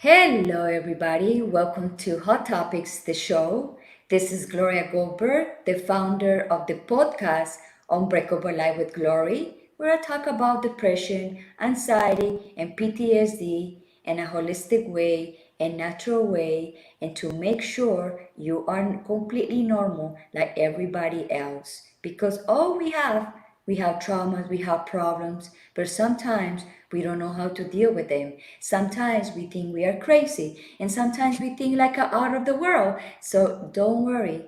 Hello, everybody. Welcome to Hot Topics, the show. This is Gloria Goldberg, the founder of the podcast Unbreakable Life with Glory, where I talk about depression, anxiety, and PTSD in a holistic way and natural way, and to make sure you are completely normal like everybody else. Because all we have traumas, we have problems, but sometimes we don't know how to deal with them. Sometimes we think we are crazy, and sometimes we think like out of the world. So don't worry.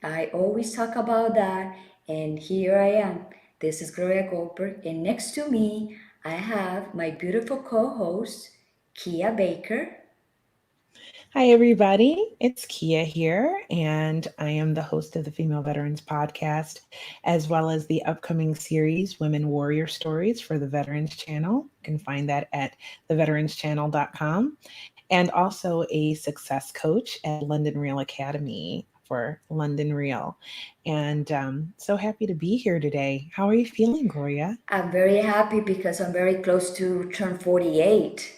I always talk about that, and here I am. This is Gloria Goldberg, and next to me, I have my beautiful co host, Kia Baker. Hi, everybody. It's Kia here, and I am the host of the Female Veterans Podcast, as well as the upcoming series, Women Warrior Stories for the Veterans Channel. You can find that at theveteranschannel.com, and also a success coach at London Real Academy for London Real. And so happy to be here today. How are you feeling, Gloria? I'm very happy because I'm very close to turn 48.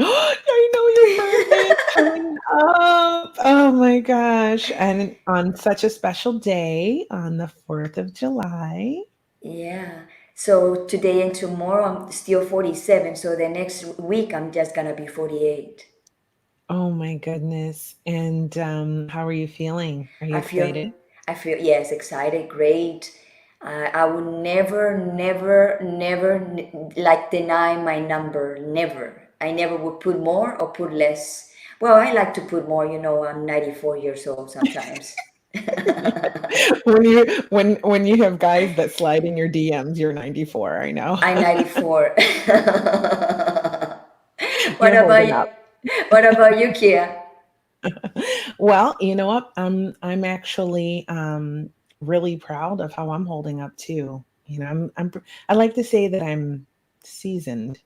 I know your birthday is coming up. Oh my gosh. And on such a special day, on the 4th of July. Yeah. So today and tomorrow I'm still 47. So the next week I'm just gonna be 48. Oh my goodness. And how are you feeling? Are you I feel, excited? I feel, yes, excited, great. I would never like deny my number. Never. I never would put more or put less. Well, I like to put more. I'm 94 years old sometimes. When you have guys that slide in your DMs, you're 94, I know. I'm 94. What You're about holding you? up. What about you, Kia? Well, you know what? I'm actually really proud of how I'm holding up too. I like to say that I'm seasoned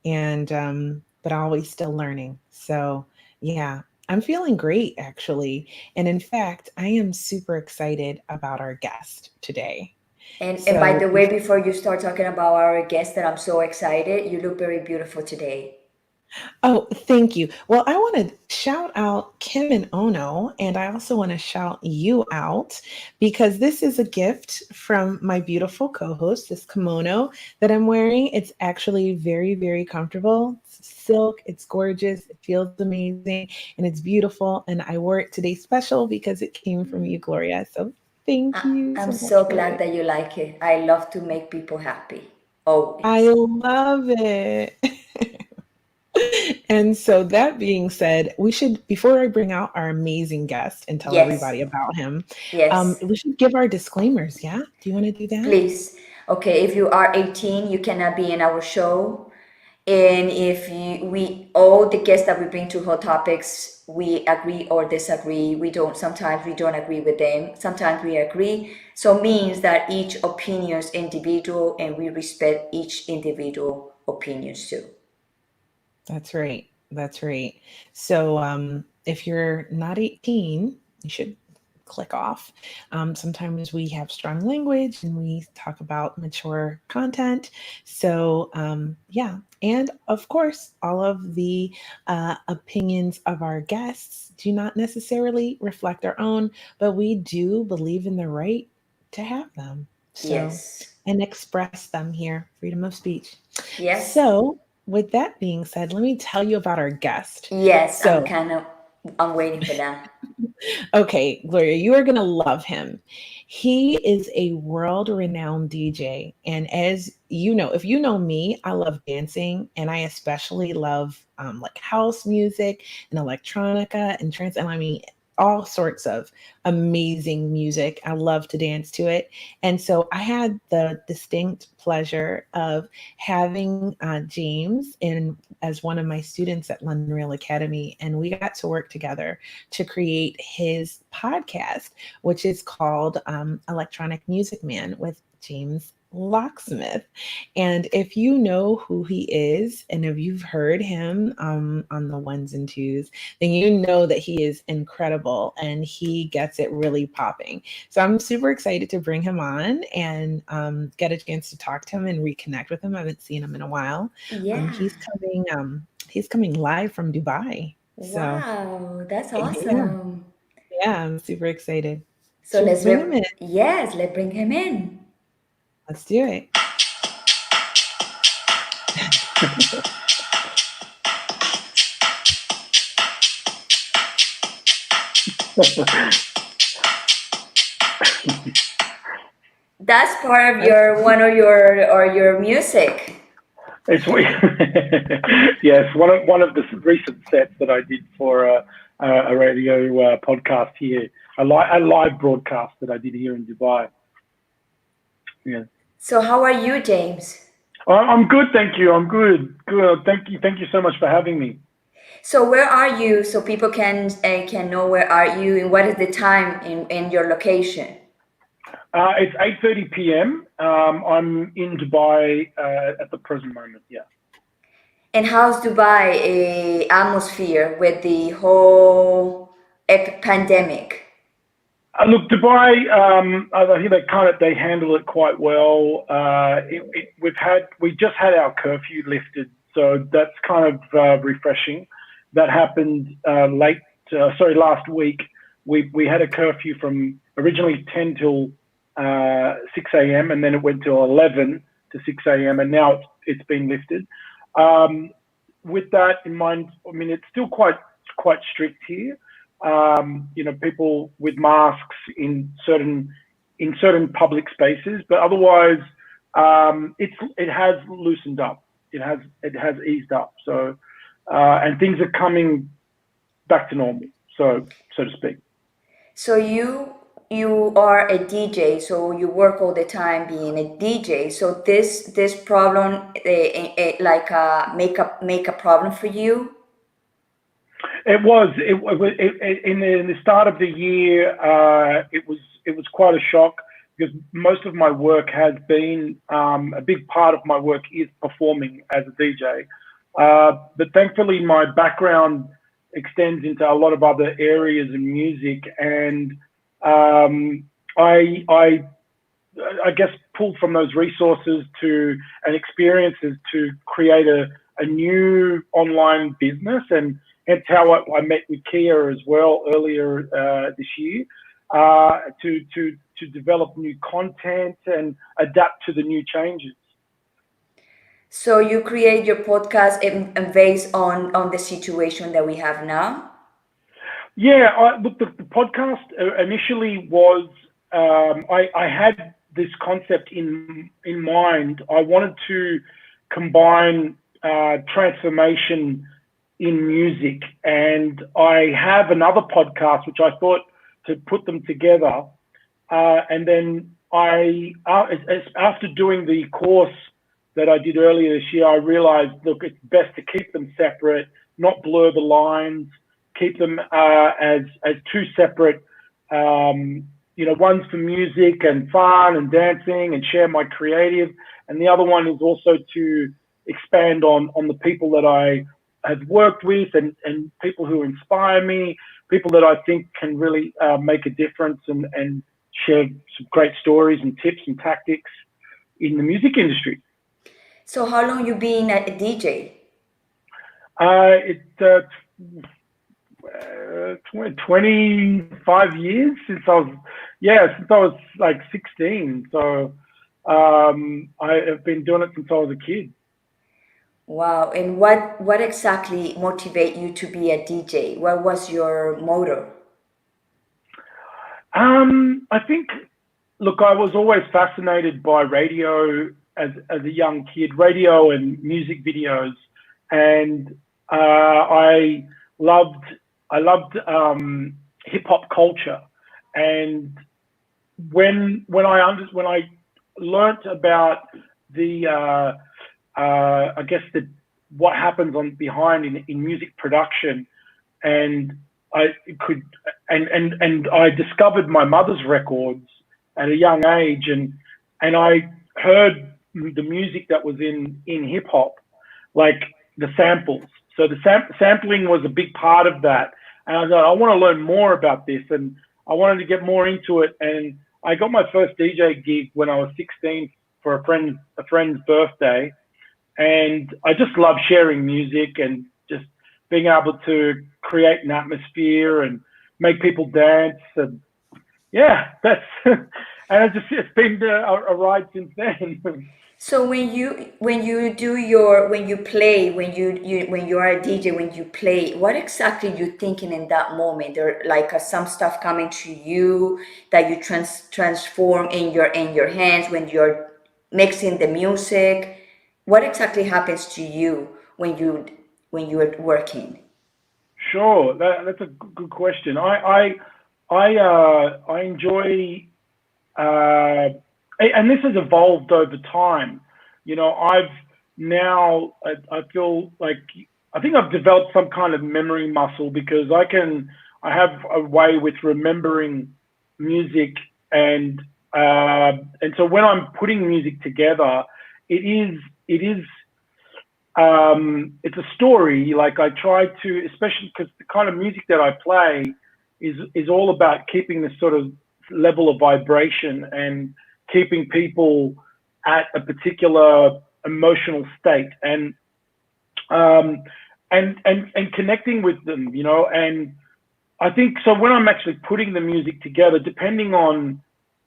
and but always still learning. So, yeah, I'm feeling great actually. And in fact, I am super excited about our guest today. And by So, the way, before you start talking about our guest, that I'm so excited, you look very beautiful today. oh, thank you. Well, I want to shout out Kim and Ono, and I also want to shout you out because this is a gift from my beautiful co host, this kimono that I'm wearing. It's actually very, very comfortable. It's silk, it's gorgeous, it feels amazing, and it's beautiful. And I wore it today special because it came from you, Gloria. So thank I, you I'm so much so for glad it. that you like it. I love to make people happy. I Always. love it. And so that being said, we should, before I bring out our amazing guest and tell Yes. everybody about him, Yes. we should give our disclaimers. Yeah. Do you want to do that? Please. Okay, if you are 18, you cannot be in our show. And if we all the guests that we bring to hot topics, we agree or disagree. Sometimes we don't agree with them. Sometimes we agree. So means that each opinion is individual and we respect each individual opinions too. That's right. That's right. So if you're not 18, you should click off. Sometimes we have strong language and we talk about mature content. So, yeah. And of course, all of the opinions of our guests do not necessarily reflect our own, but we do believe in the right to have them. So, Yes. and express them here, freedom of speech. Yes. So, with that being said, let me tell you about our guest. Yes, So, I'm waiting for that. okay, Gloria, you are going to love him. He is a world renowned DJ. And as you know, if you know me, I love dancing and I especially love like house music and electronica and trance. And I mean, all sorts of amazing music. I love to dance to it. And so I had the distinct pleasure of having James in as one of my students at London Real Academy. And we got to work together to create his podcast, which is called Electronic Music Man with James Locksmith. And if you know who he is, and if you've heard him on the ones and twos, then you know that he is incredible and he gets it really popping. So I'm super excited to bring him on and get a chance to talk to him and reconnect with him. I haven't seen him in a while. Yeah. He's coming. He's coming live from Dubai. So Wow, that's yeah, awesome. yeah, I'm super excited. So Should we bring him in? yes, let's bring him in. Let's do it. That's part of Okay. your one of your music. It's yes, one of the recent sets that I did for a radio podcast here, a live broadcast that I did here in Dubai. Yeah. So how are you, James? I'm good, thank you. I'm good. Good. Thank you so much for having me. So where are you so people can know where are you and what is the time in your location? It's 8:30 p.m. I'm in Dubai at the present moment. Yeah. And how's Dubai atmosphere with the whole pandemic? Look, Dubai. I think they handle it quite well. We just had our curfew lifted, so that's kind of refreshing. That happened last week. We had a curfew from originally 10 till 6 a.m. and then it went till 11 to 6 a.m. and now it's been lifted. With that in mind, I mean it's still quite strict here. People with masks in certain public spaces, but otherwise, it has loosened up. It has eased up. So, and things are coming back to normal, so to speak. So you are a DJ, so you work all the time being a DJ. So this problem make a problem for you? It was in the start of the year. It was quite a shock because most of my work has been a big part of my work is performing as a DJ. But thankfully, my background extends into a lot of other areas in music, and I guess pulled from those resources and experiences to create a new online business, and it's how I met with Kia as well earlier this year to develop new content and adapt to the new changes. So you create your podcast based on the situation that we have now? Yeah, look, the podcast initially was I had this concept in mind. I wanted to combine transformation in music, and I have another podcast which I thought to put them together, and then after doing the course that I did earlier this year, I realized, look, it's best to keep them separate, not blur the lines, keep them as two separate. One's for music and fun and dancing and share my creative, and the other one is also to expand on the people that I have worked with and people who inspire me, people that I think can really make a difference and share some great stories and tips and tactics in the music industry. So how long you been a DJ? It's 25 years since I was like 16. So I have been doing it since I was a kid. Wow. And what exactly motivate you to be a DJ? What was your motto? I think, look, I was always fascinated by radio as a young kid, radio and music videos, and I loved hip hop culture. And when I learnt about the I guess what happens behind in music production, and I discovered my mother's records at a young age, and I heard the music that was in hip hop, like the samples. So the sampling was a big part of that, and I thought I want to learn more about this, and I wanted to get more into it. And I got my first DJ gig when I was 16 for a friend's birthday, and I just love sharing music and just being able to create an atmosphere and make people dance. And yeah, that's, and it's been a ride since then. So when you play, when you are a DJ, when you play, what exactly you thinking in that moment? Or like some stuff coming to you that you transform in your hands when you're mixing the music. What exactly happens to you when you are working? Sure, that's a good question. I enjoy, and this has evolved over time. You know, I feel like I think I've developed some kind of memory muscle because I have a way with remembering music, and so when I'm putting music together, it is it's a story. Like I try to, especially because the kind of music that I play is all about keeping this sort of level of vibration and keeping people at a particular emotional state, and connecting with them, you know. And I think so when I'm actually putting the music together, depending on,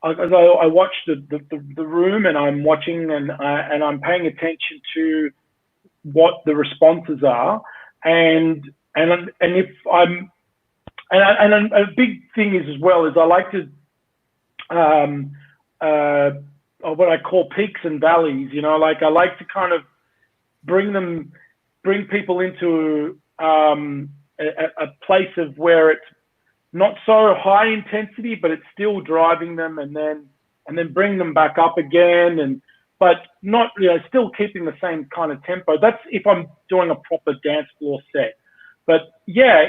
as I watch the room, and I'm watching, and I'm paying attention to what the responses are, and if I'm, and a big thing is as well is I like to what I call peaks and valleys. You know, like I like to kind of bring people into a place of where it's not so high intensity, but it's still driving them, and then bring them back up again, but not, you know, still keeping the same kind of tempo. That's if I'm doing a proper dance floor set. But yeah,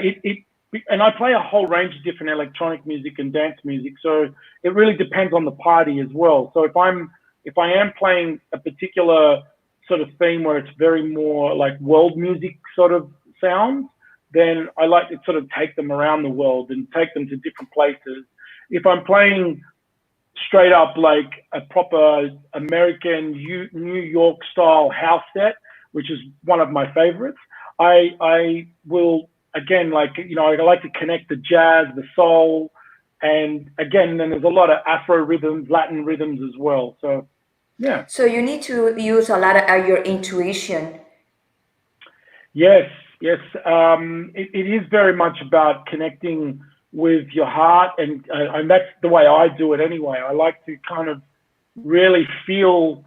and I play a whole range of different electronic music and dance music, so it really depends on the party as well. So if I am playing a particular sort of theme where it's very more like world music sort of sounds, then I like to sort of take them around the world and take them to different places. If I'm playing straight up like a proper American New York style house set, which is one of my favorites, I will, again, like, you know, I like to connect the jazz, the soul, and again, then there's a lot of Afro rhythms, Latin rhythms as well. So yeah. So you need to use a lot of your intuition. Yes. It is very much about connecting with your heart, and that's the way I do it anyway. I like to kind of really feel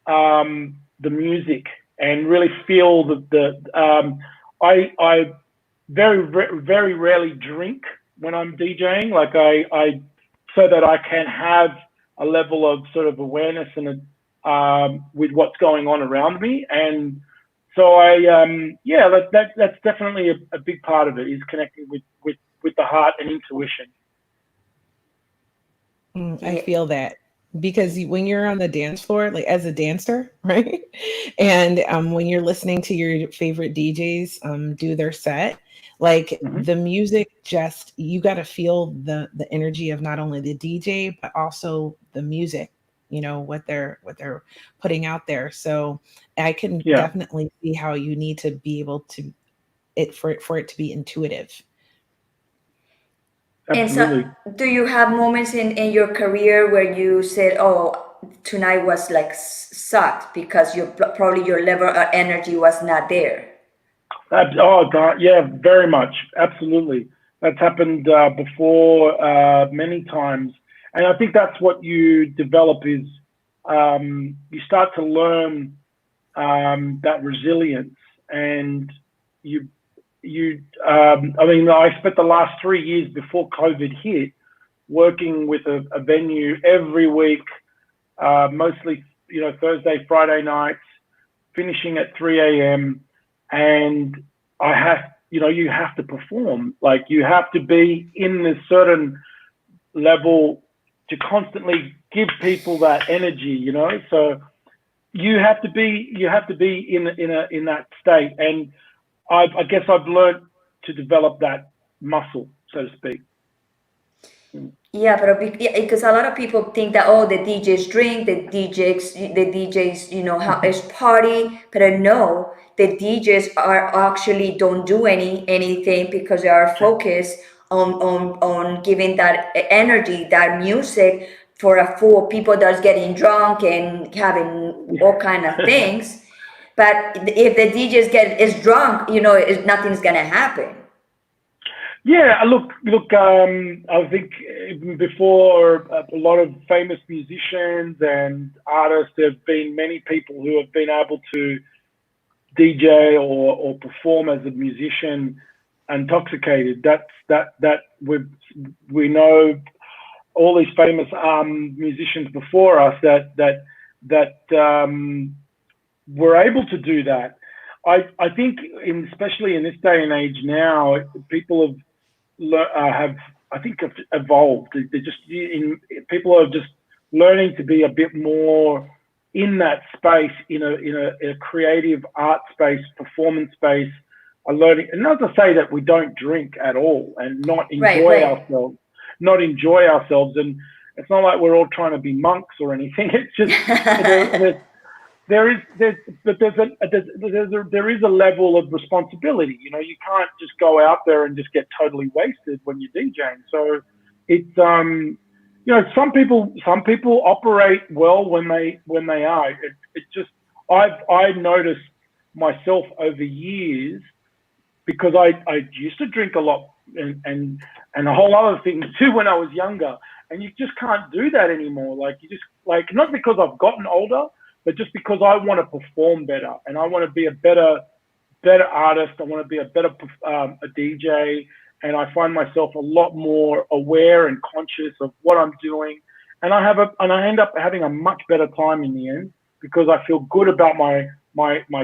the music and really feel I very rarely drink when I'm DJing. Like I so that I can have a level of sort of awareness and with what's going on around me. And so that's definitely a big part of it, is connecting with the heart and intuition. I feel that because when you're on the dance floor, like as a dancer, right? And when you're listening to your favorite DJs do their set, like the music, just you got to feel the energy of not only the DJ but also the music. You know what they're putting out there. So I can definitely see how you need to be able to for it to be intuitive. Absolutely. And so, do you have moments in your career where you said, "Oh, tonight was like sucked because probably your level of energy was not there"? Oh God, yeah, very much, absolutely. That's happened before many times, and I think that's what you develop is you start to learn that resilience, and I mean, I spent the last 3 years before COVID hit working with a venue every week, mostly, you know, Thursday, Friday nights, finishing at 3 a.m. And you have to perform. Like, you have to be in this certain level to constantly give people that energy, you know. So you have to be in that state. And I guess I've learned to develop that muscle, so to speak. Yeah, but because a lot of people think that, oh, the DJs drink, the DJs, how is party, but I know the DJs are actually don't do anything because they are focused on giving that energy, that music for a full people that's getting drunk and having all kind of things. But if the DJs is drunk, nothing's gonna happen. Yeah, look. I think before a lot of famous musicians and artists, there have been many people who have been able to DJ or perform as a musician intoxicated. That we know all these famous musicians before us that were able to do that. I think, especially in this day and age now, people have I think have evolved. They're just people are just learning to be a bit more in that space, in a creative art space, performance space. Are learning, and not to say that we don't drink at all and not enjoy ourselves, and it's not like we're all trying to be monks or anything. It's just there is a level of responsibility. You can't just go out there and just get totally wasted when you're DJing. So it's some people operate well when they are. It just I've noticed myself over years, because I used to drink a lot and a whole other things too when I was younger, and you just can't do that anymore. Not because I've gotten older, but just because I want to perform better and I want to be a better artist. I want to be a better a DJ, and I find myself a lot more aware and conscious of what I'm doing, and I end up having a much better time in the end, because I feel good about my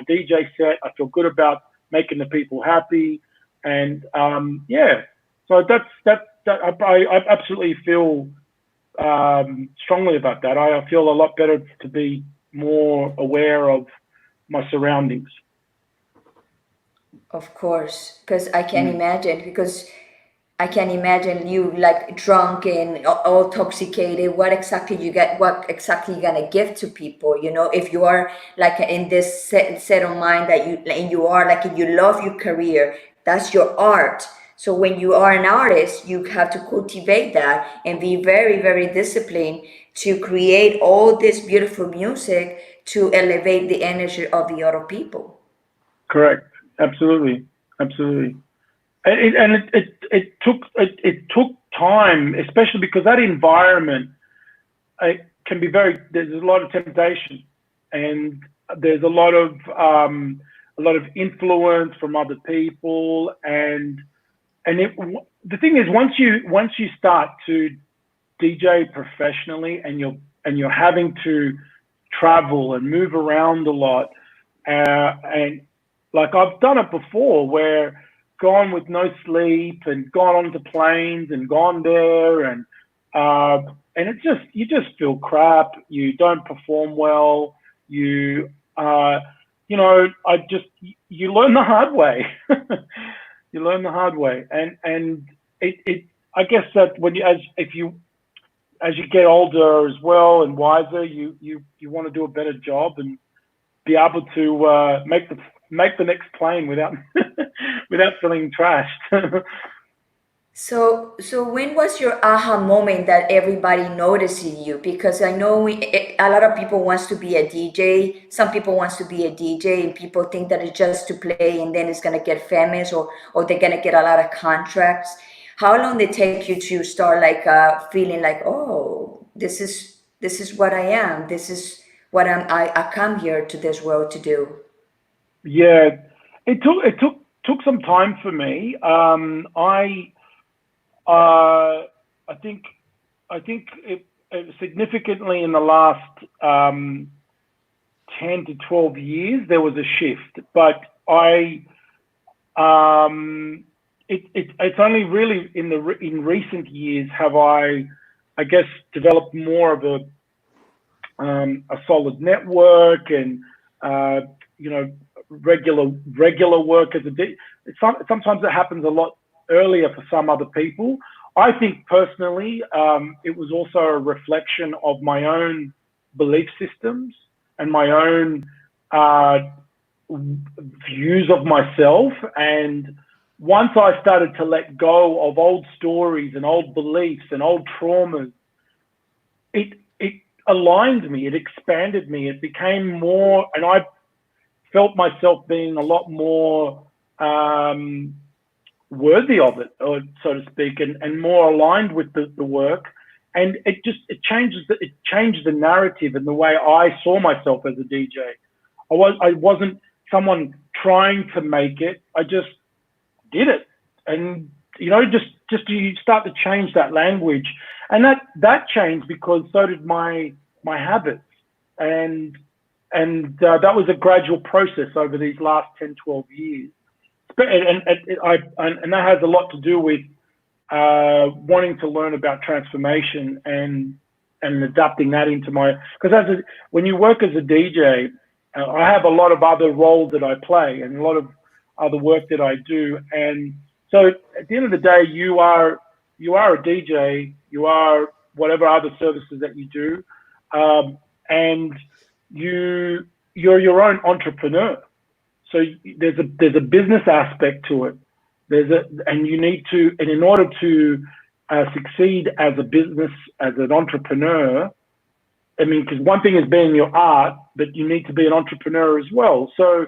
DJ set. I feel good about making the people happy, and so that's I absolutely feel strongly about that. I feel a lot better to be more aware of my surroundings. Of course, because I can imagine, you like drunk and all intoxicated. What exactly you gonna give to people? If you are like in this set of mind and you are like, you love your career, that's your art. So when you are an artist, you have to cultivate that and be very, very disciplined to create all this beautiful music to elevate the energy of the other people. Correct. Absolutely. And it took time, especially because that environment can be there's a lot of temptation, and there's a lot of influence from other people, and the thing is, once you start to DJ professionally, and you're having to travel and move around a lot, and like I've done it before, where gone with no sleep and gone onto planes and gone there, and you just feel crap. You don't perform well. You learn the hard way. You learn the hard way, and I guess that as you get older as well and wiser, you want to do a better job and be able to make the next plane without feeling trashed. So when was your aha moment that everybody noticing you? Because I know a lot of people wants to be a DJ. Some people wants to be a DJ, and people think that it's just to play and then it's gonna get famous, or they're gonna get a lot of contracts. How long did it take you to start like feeling like, oh, this is what I am. This is what I come here to this world to do. Yeah, it took some time for me. I think it significantly in the last 10 to 12 years there was a shift, but it's only really in recent years have I guess developed more of a solid network and regular work as a DJ. Sometimes it happens a lot earlier for some other people. I think personally, it was also a reflection of my own belief systems and my own views of myself. And once I started to let go of old stories and old beliefs and old traumas, it aligned me, it expanded me, it became more, and I felt myself being a lot more worthy of it, or so to speak, and more aligned with the work. And it changed the narrative and the way I saw myself as a DJ. I wasn't someone trying to make it. I just did it. And just you start to change that language. And that changed because so did my habits. And that was a gradual process over these last 10, 12 years. And that has a lot to do with wanting to learn about transformation and adapting that into because when you work as a DJ, I have a lot of other roles that I play and a lot of other work that I do. And so at the end of the day, you are a DJ, you are whatever other services that you do, and you're your own entrepreneur. So there's a business aspect to it. And you need to, and in order to succeed as a business, as an entrepreneur, I mean, because one thing is being your art, but you need to be an entrepreneur as well. So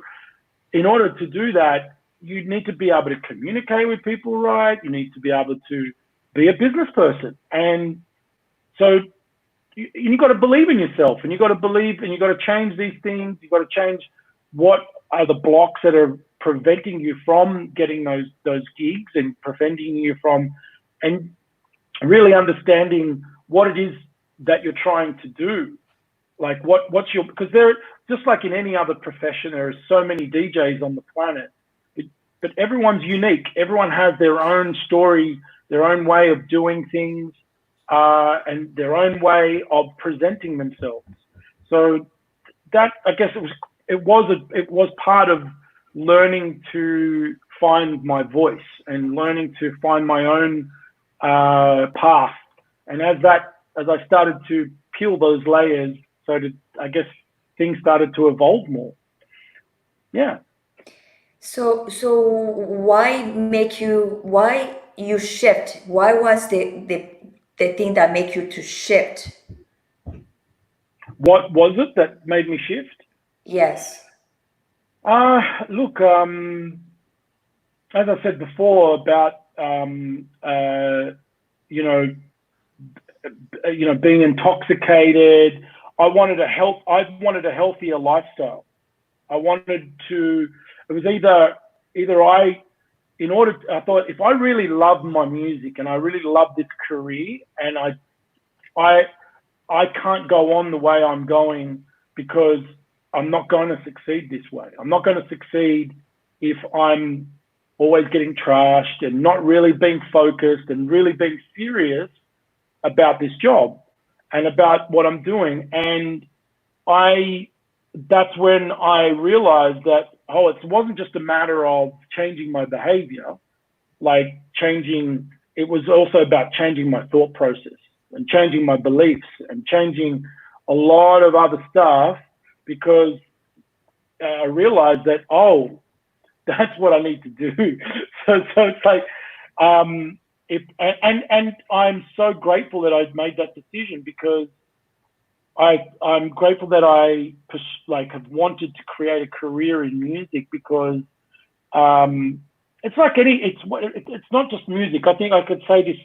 in order to do that, you need to be able to communicate with people right. You need to be able to be a business person. And so you got to believe in yourself, and you got to believe, and you got to change these things. You got to change what are the blocks that are preventing you from getting those gigs and preventing you from, and really understanding what it is that you're trying to do. Like what's your, because there, just like in any other profession, there are so many DJs on the planet, but everyone's unique. Everyone has their own story, their own way of doing things, and their own way of presenting themselves. So that, I guess it was part of learning to find my voice and learning to find my own path. And as I started to peel those layers, I guess things started to evolve more. Yeah. So why you shift? Why was the thing that made you to shift? What was it that made me shift? Yes. Look, as I said before about being intoxicated, I wanted a healthier lifestyle. I wanted to. It was I thought if I really love my music and I really love this career, and I can't go on the way I'm going, because I'm not going to succeed this way. I'm not going to succeed if I'm always getting trashed and not really being focused and really being serious about this job and about what I'm doing. And that's when I realized that, it wasn't just a matter of changing my behavior, it was also about changing my thought process and changing my beliefs and changing a lot of other stuff, because I realized that, that's what I need to do. So it's like, and I'm so grateful that I made that decision, because I'm grateful that I have wanted to create a career in music, because it's like it's not just music. I think I could say this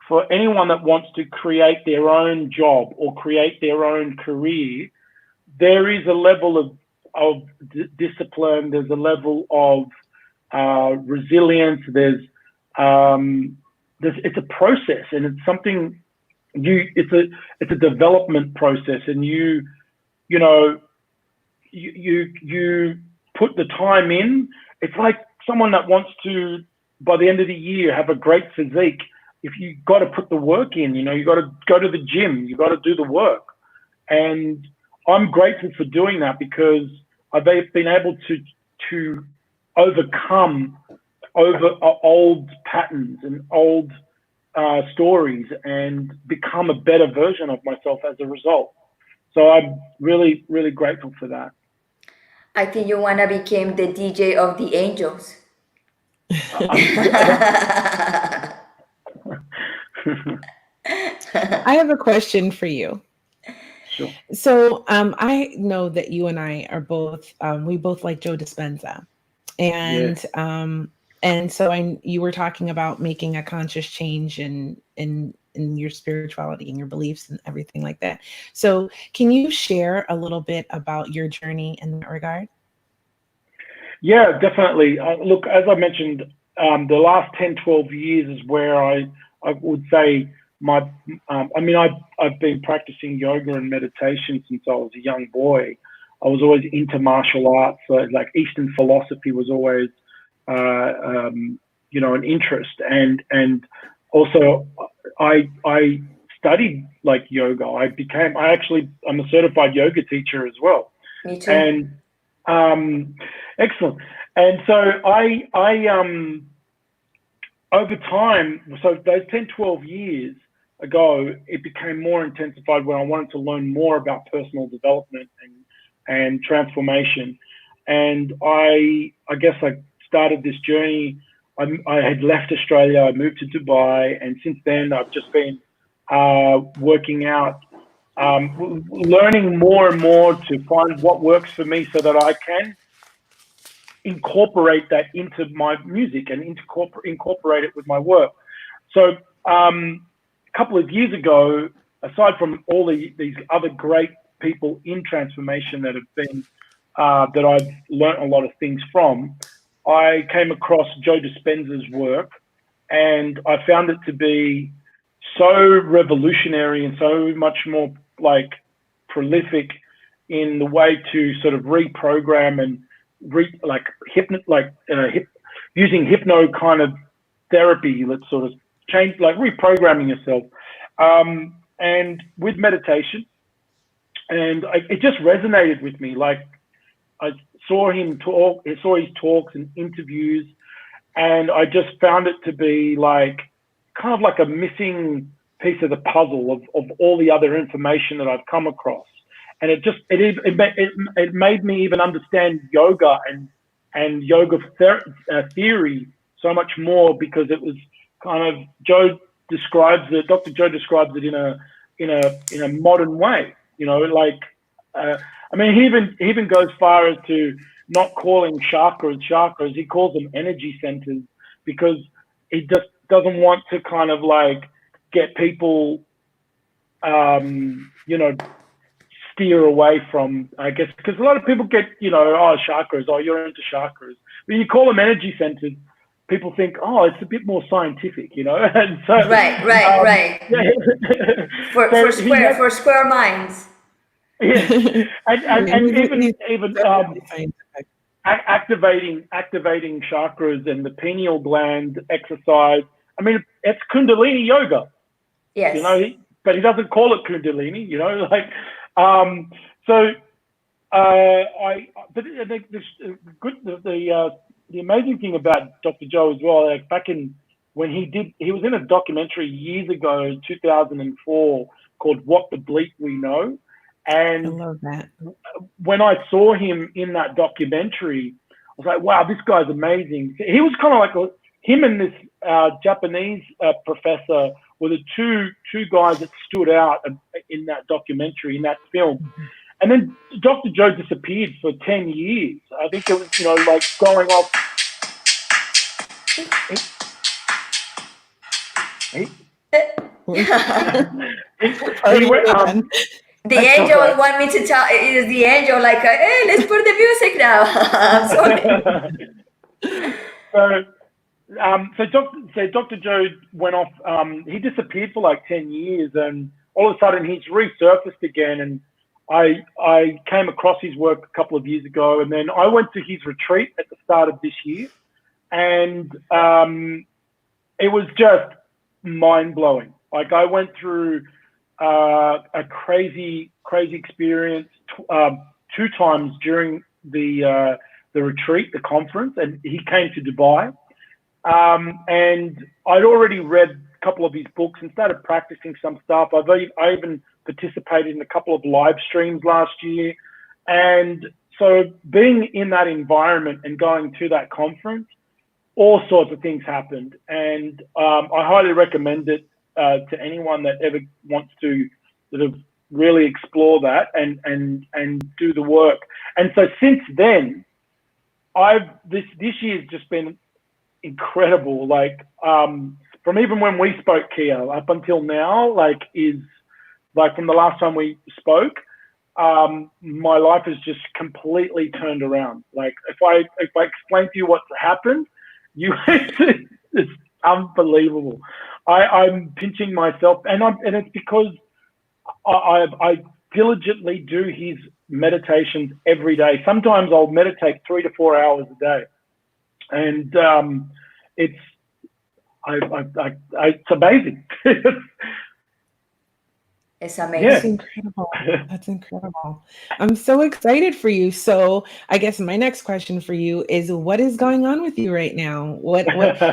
for anyone that wants to create their own job or create their own career. There is a level of discipline. There's a level of resilience. It's a process, and it's something. It's a development process, and you put the time in. It's like someone that wants to, by the end of the year, have a great physique. If you got to put the work in, you got to go to the gym, you got to do the work. And I'm grateful for doing that, because I've been able to overcome old patterns and old stories and become a better version of myself as a result. So I'm really, really grateful for that. I think you wanna become the DJ of the angels. I have a question for you. Sure. So I know that you and I are both we both like Joe Dispenza, and so you were talking about making a conscious change in your spirituality and your beliefs and everything like that. So can you share a little bit about your journey in that regard? Yeah, definitely. Look, as I mentioned, the last 10, 12 years is where I would say my, I've been practicing yoga and meditation since I was a young boy. I was always into martial arts, so like Eastern philosophy was always, an interest. And also I studied like yoga. I'm a certified yoga teacher as well. Me too. And excellent. And so I over time, so those 10, 12 years ago, it became more intensified when I wanted to learn more about personal development and transformation. And I guess I started this journey. I had left Australia, I moved to Dubai, and since then I've just been working out, learning more and more to find what works for me so that I can incorporate that into my music and incorporate it with my work. So a couple of years ago, aside from all these other great people in transformation that have been, that I've learned a lot of things from, I came across Joe Dispenza's work, and I found it to be so revolutionary and so much more like prolific in the way to sort of reprogram and using hypno kind of therapy. Let's sort of change, like reprogramming yourself, and with meditation. And it just resonated with me. Like I saw him talk, I saw his talks and interviews, and I just found it to be like kind of like a missing piece of the puzzle of all the other information that I've come across. And it made me even understand yoga and yoga theory so much more, because it was kind of Dr. Joe describes it in a modern way, like he even goes far as to not calling chakras, he calls them energy centers, because he just doesn't want to kind of like get people steer away from, I guess, because a lot of people get, chakras, you're into chakras. When you call them energy centers, people think, it's a bit more scientific, And so, right. For square minds. Yeah, and even activating chakras and the pineal gland exercise. I mean, it's Kundalini yoga. Yes. But he doesn't call it Kundalini. The amazing thing about Dr. Joe as well, like when he was in a documentary years ago, 2004, called "What the Bleep We Know," and I love that. When I saw him in that documentary, I was like, wow, this guy's amazing. He was kind of like him and this Japanese professor were the two guys that stood out in that documentary, in that film. Mm-hmm. And then Dr. Joe disappeared for 10 years. I think it was, like going off. The angel want me to tell, is the angel like, hey, let's put the music now. I'm sorry. So Dr. Joe went off, he disappeared for like 10 years, and all of a sudden he's resurfaced again. And I came across his work a couple of years ago, and then I went to his retreat at the start of this year, and it was just mind-blowing. Like I went through a crazy experience 2 times during the retreat, the conference, and he came to Dubai. And I'd already read a couple of his books and started practicing some stuff. I even participated in a couple of live streams last year. And so being in that environment and going to that conference, all sorts of things happened. And I highly recommend it to anyone that ever wants to sort of really explore that and do the work. And so since then, this year's just been incredible. Like from even when we spoke, Kia, up until now, from the last time we spoke, my life has just completely turned around. Like if I explain to you what's happened, it's unbelievable. I'm pinching myself, and it's because I diligently do his meditations every day. Sometimes I'll meditate 3 to 4 hours a day, and it's amazing. It's amazing. That's incredible. That's incredible. I'm so excited for you. So I guess my next question for you is, what is going on with you right now? What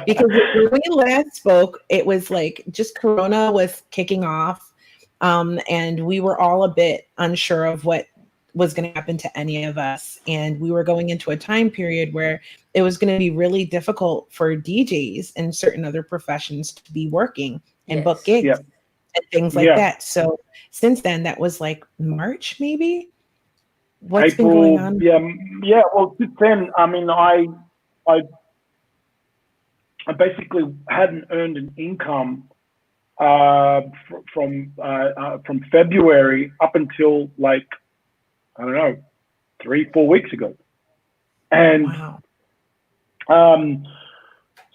because when we last spoke, it was like just Corona was kicking off. And we were all a bit unsure of what was going to happen to any of us. And we were going into a time period where it was going to be really difficult for DJs and certain other professions to be working and book gigs. Yeah. And things like that. So since then, that was like March, maybe. What's April, been going on? Yeah. Well, since then, I mean, I basically hadn't earned an income from February up until like, I don't know, 3-4 weeks ago, and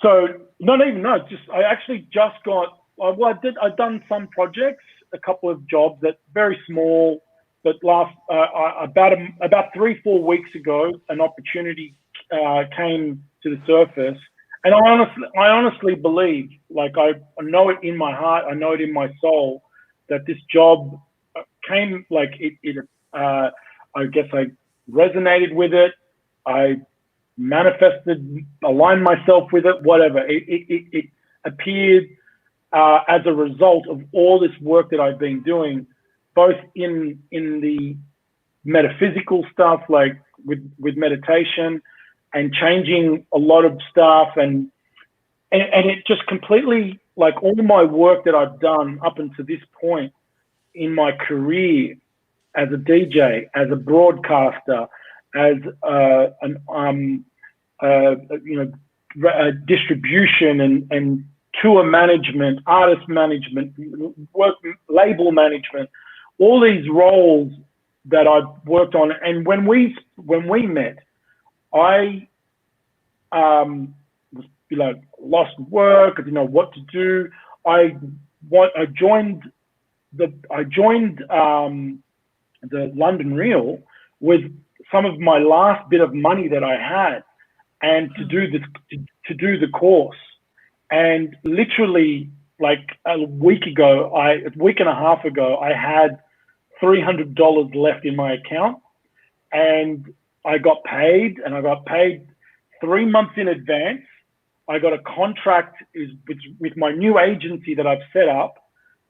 so not even no, just I actually just got. I've done some projects, a couple of jobs that very small, but about 3-4 weeks ago, an opportunity came to the surface, and I honestly believe, like I know it in my heart, I know it in my soul, that this job came, like I guess I resonated with it, I manifested, aligned myself with it, whatever. It appeared. As a result of all this work that I've been doing, both in the metaphysical stuff, like with meditation, and changing a lot of stuff, and it just completely, like all my work that I've done up until this point in my career as a DJ, as a broadcaster, as distribution and tour management, artist management, work label management, all these roles that I've worked on. And when we met, I lost work, I didn't know what to do. I joined the London Reel with some of my last bit of money that I had, and to do the course. And literally, like a week and a half ago, I had $300 left in my account, and I got paid, and I got paid 3 months in advance. I got a contract with my new agency that I've set up.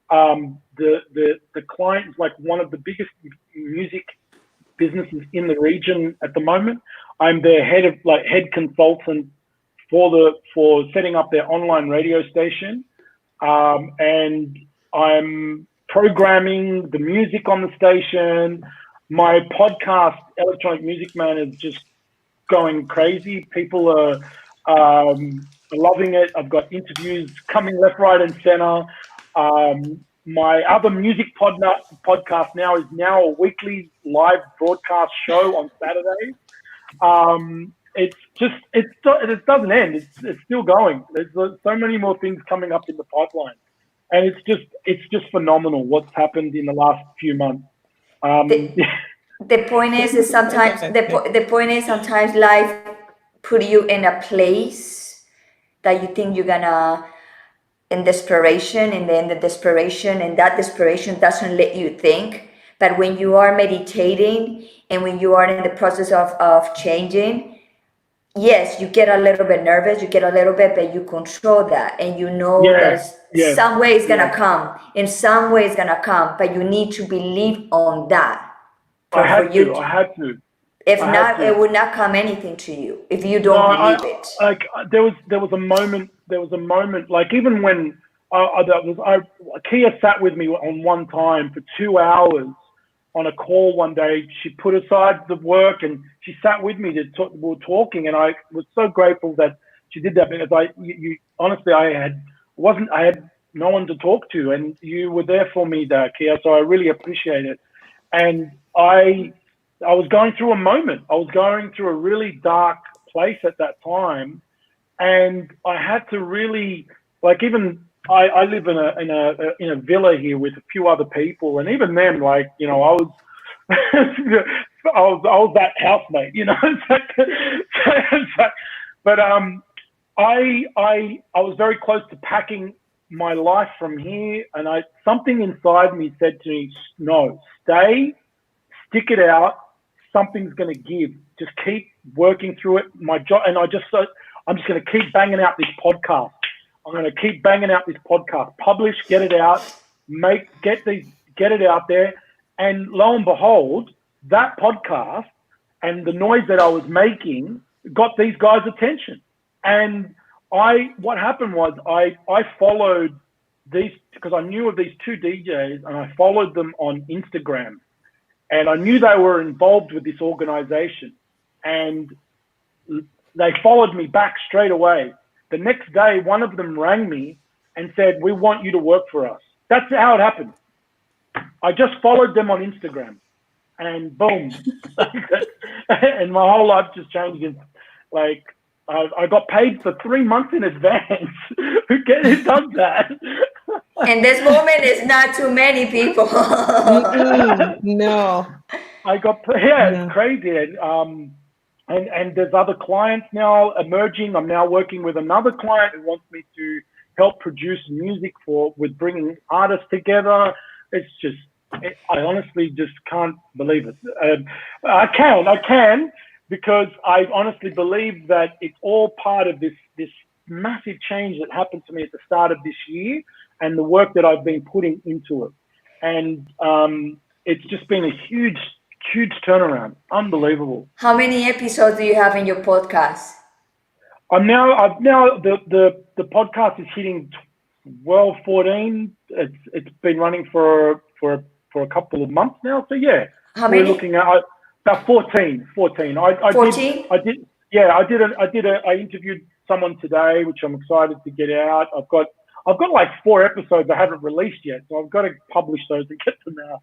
The client is like one of the biggest music businesses in the region at the moment. I'm their head consultant for setting up their online radio station, and I'm programming the music on the station. My podcast, Electronic Music Man, is just going crazy. People are loving it. I've got interviews coming left, right, and center. My other music podcast now is a weekly live broadcast show on Saturdays. It doesn't end. It's still going. There's so many more things coming up in the pipeline, and it's just phenomenal what's happened in the last few months. The point is sometimes the point is sometimes life put you in a place that you think you're gonna in desperation, and then the desperation, and that desperation doesn't let you think. But when you are meditating and when you are in the process of changing, yes, you get a little bit nervous, you get a little bit, but you control that, and you know that Yeah, yes, some way it's gonna yeah. come, in some way it's gonna come, but you need to believe on that I for had you. to. I had to. If I had not, it to. would not come anything to you if you No, don't believe it. like there was a moment. There was a moment. Like even when Kia sat with me on one time for 2 hours on a call one day. She put aside the work and she sat with me to talk. We were talking, and I was so grateful that she did that because honestly, I had no one to talk to, and you were there for me, Kia. So I really appreciate it. And I was going through a moment. I was going through a really dark place at that time, and I had to really, like, even I live in a villa here with a few other people, and even then, like, you know, I was I was that housemate, you know. But I was very close to packing my life from here, and something inside me said to me, no, stay, stick it out. Something's going to give. Just keep working through it. My job, and I'm just going to keep banging out this podcast. I'm going to keep banging out this podcast. Publish, get it out, get it out there. And lo and behold, that podcast and the noise that I was making got these guys' attention. And what happened was I followed these, because I knew of these two DJs, and I followed them on Instagram. And I knew they were involved with this organization, and they followed me back straight away. The next day, one of them rang me and said, "We want you to work for us." That's how it happened. I just followed them on Instagram, and boom, and my whole life just changed. Like, I got paid for 3 months in advance. Who does that? And this moment is not too many people. No. I got, it's crazy. And there's other clients now emerging. I'm now working with another client who wants me to help produce music with bringing artists together. It's just, I honestly just can't believe it. I can, because I honestly believe that it's all part of this massive change that happened to me at the start of this year, and the work that I've been putting into it. And it's just been a huge turnaround. Unbelievable. How many episodes do you have in your podcast? The podcast is hitting 14. It's been running for a couple of months now. So yeah, how many? We're looking at about 14. 14. 14? I interviewed someone today, which I'm excited to get out. I've got like 4 episodes I haven't released yet, so I've got to publish those and get them out.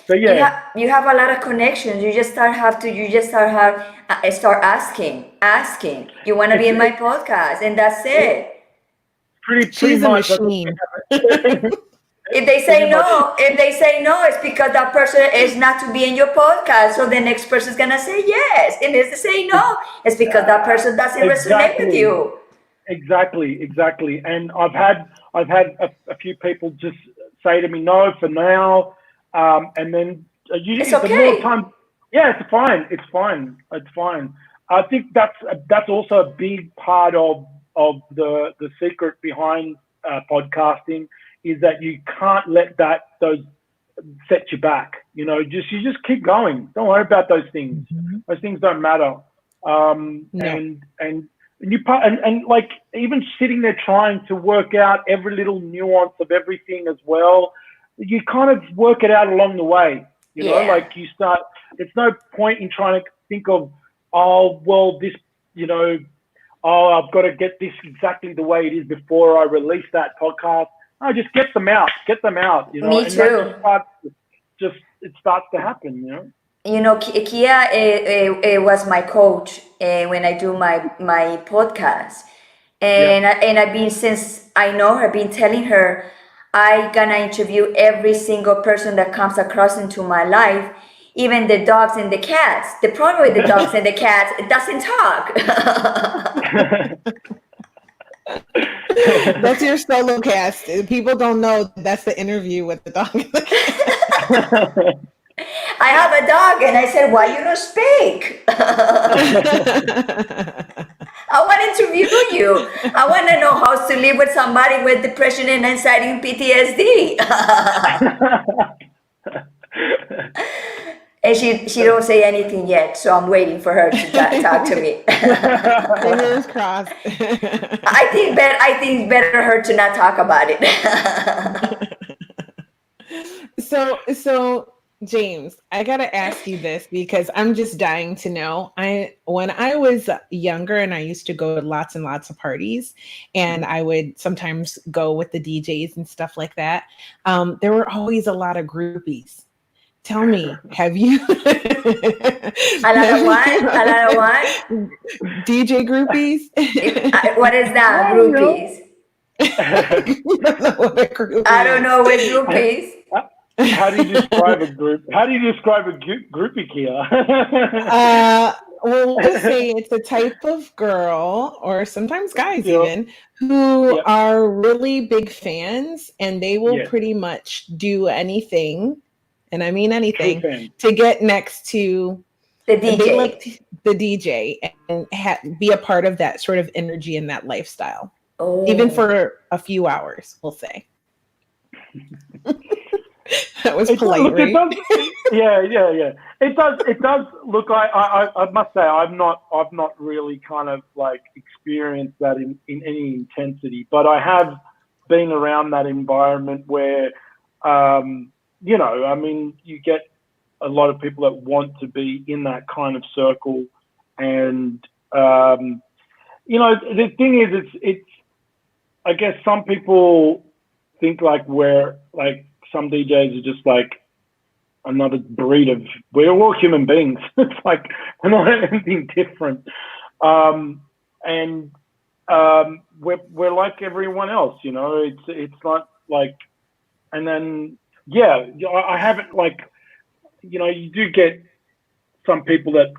So yeah, you have a lot of connections. You just start asking. You want to be in my podcast, and that's it. Pretty much. A machine. If they say no, it's because that person is not to be in your podcast. So the next person is gonna say yes, and if they say no, it's because that person doesn't resonate with you. Exactly. And I've had a few people just say to me, no, for now. And then it's okay. The more time, yeah, it's fine. I think that's also a big part of the secret behind podcasting, is that you can't let those set you back. You know, you just keep going. Don't worry about those things. Mm-hmm. Those things don't matter. And like, even sitting there trying to work out every little nuance of everything as well, you kind of work it out along the way. You know, like you start. It's no point in trying to think of, this, you know, I've got to get this exactly the way it is before I release that podcast. No, just get them out. You know, Me too. It starts to happen. You know. You know, Kia was my coach when I do my podcast, and I've been, since I know her, been telling her I gonna interview every single person that comes across into my life, even the dogs and the cats. The problem with the dogs and the cats, it doesn't talk. That's your solo cast. People don't know that's the interview with the dog and the cat. I have a dog, and I said, why you don't speak? I want to interview you. I want to know how to live with somebody with depression and anxiety and PTSD. And she don't say anything yet, so I'm waiting for her to talk to me. Fingers crossed. I think it's better her to not talk about it. So James, I gotta ask you this because I'm just dying to know. When I was younger and I used to go to lots and lots of parties, and I would sometimes go with the DJs and stuff like that. There were always a lot of groupies. Tell me, have you? A lot of what? DJ groupies? What is that? Groupies? I don't know what groupies. How do you describe a group? How do you describe a groupie, Kia? Well, we'll say it's a type of girl, or sometimes guys even, who are really big fans, and they will pretty much do anything, and I mean anything, to get next to the DJ. They love the DJ and be a part of that sort of energy and that lifestyle, even for a few hours, we'll say. That was polite, right? Yeah. It does. Look, I must say, I've not really kind of like experienced that in any intensity, but I have been around that environment where, you know, I mean, you get a lot of people that want to be in that kind of circle, and you know, the thing is, it's. I guess some people think like some DJs are just like another breed of, we're all human beings. It's like we're not anything different. And we're like everyone else, you know, it's not like, and then, I haven't like, you know, you do get some people that,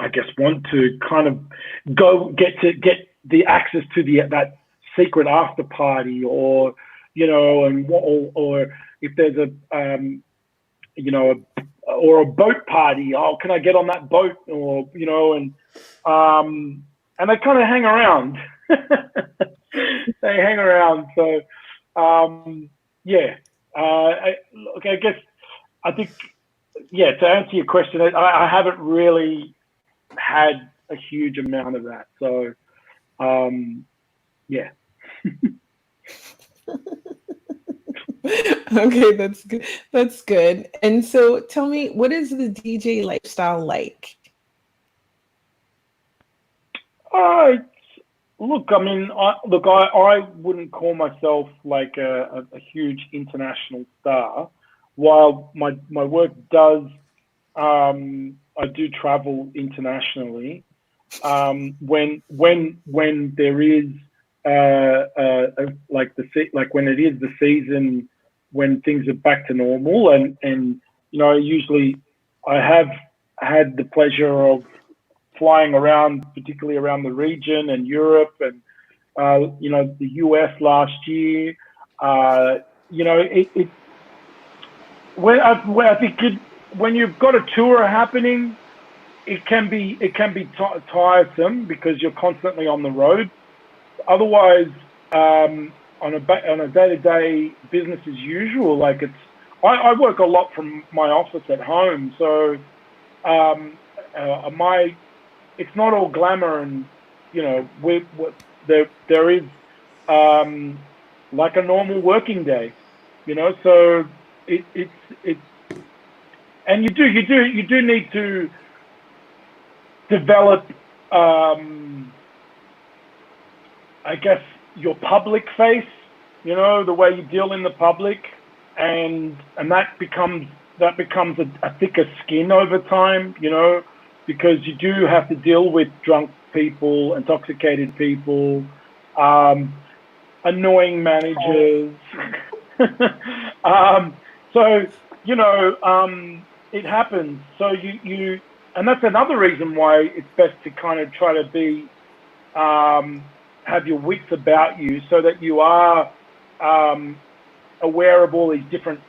I guess want to kind of get the access to that secret after party, or, you know, or if there's a, you know, or a boat party, oh, can I get on that boat? Or, you know, and they kind of hang around. They hang around. So, I guess, I think, to answer your question, I haven't really had a huge amount of that. So, yeah. Okay, that's good. That's good. And so tell me, what is the DJ lifestyle like? Look, I mean, I wouldn't call myself like a huge international star. While my work does, I do travel internationally. When there is like when it is the season when things are back to normal, and you know, usually I have had the pleasure of flying around, particularly around the region and Europe, and you know, the US last year. You know, I think when you've got a tour happening, it can be tiresome because you're constantly on the road. Otherwise, on a day-to-day business as usual, like I work a lot from my office at home, so it's not all glamour, and you know, there is like a normal working day, you know. So it's and you do need to develop, I guess, your public face, you know, the way you deal in the public, and that becomes a thicker skin over time, you know, because you do have to deal with drunk people, intoxicated people, annoying managers. So, you know, it happens. So you and that's another reason why it's best to kind of try to be, have your wits about you, so that you are aware of all these different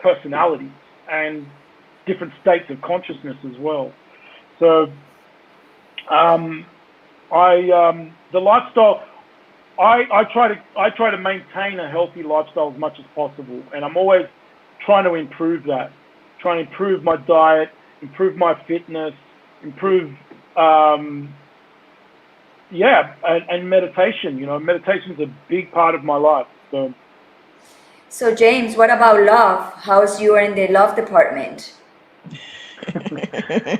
personalities and different states of consciousness as well. So the lifestyle, I try to maintain a healthy lifestyle as much as possible, and I'm always trying to improve that, trying to improve my diet, improve my fitness, improve and meditation. Meditation's a big part of my life. So James, what about love? How's you in the love department?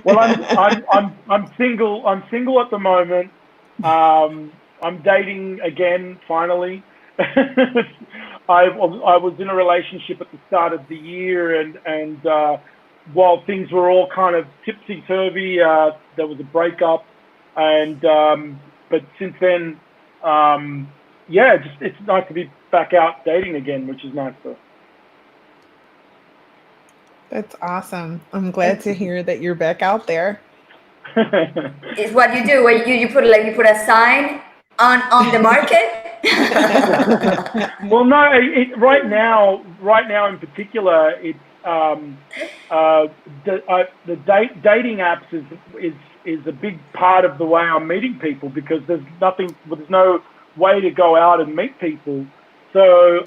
Well, I'm single. I'm single at the moment. I'm dating again, finally. I was in a relationship at the start of the year, and while things were all kind of tipsy-turvy, there was a breakup, and but since then, it's nice to be back out dating again, which is nice. That's awesome. I'm glad to hear that you're back out there. It's what you do. Where you put a sign on the market. Well, no. Right now in particular, it's the dating apps is a big part of the way I'm meeting people, because there's no way to go out and meet people. So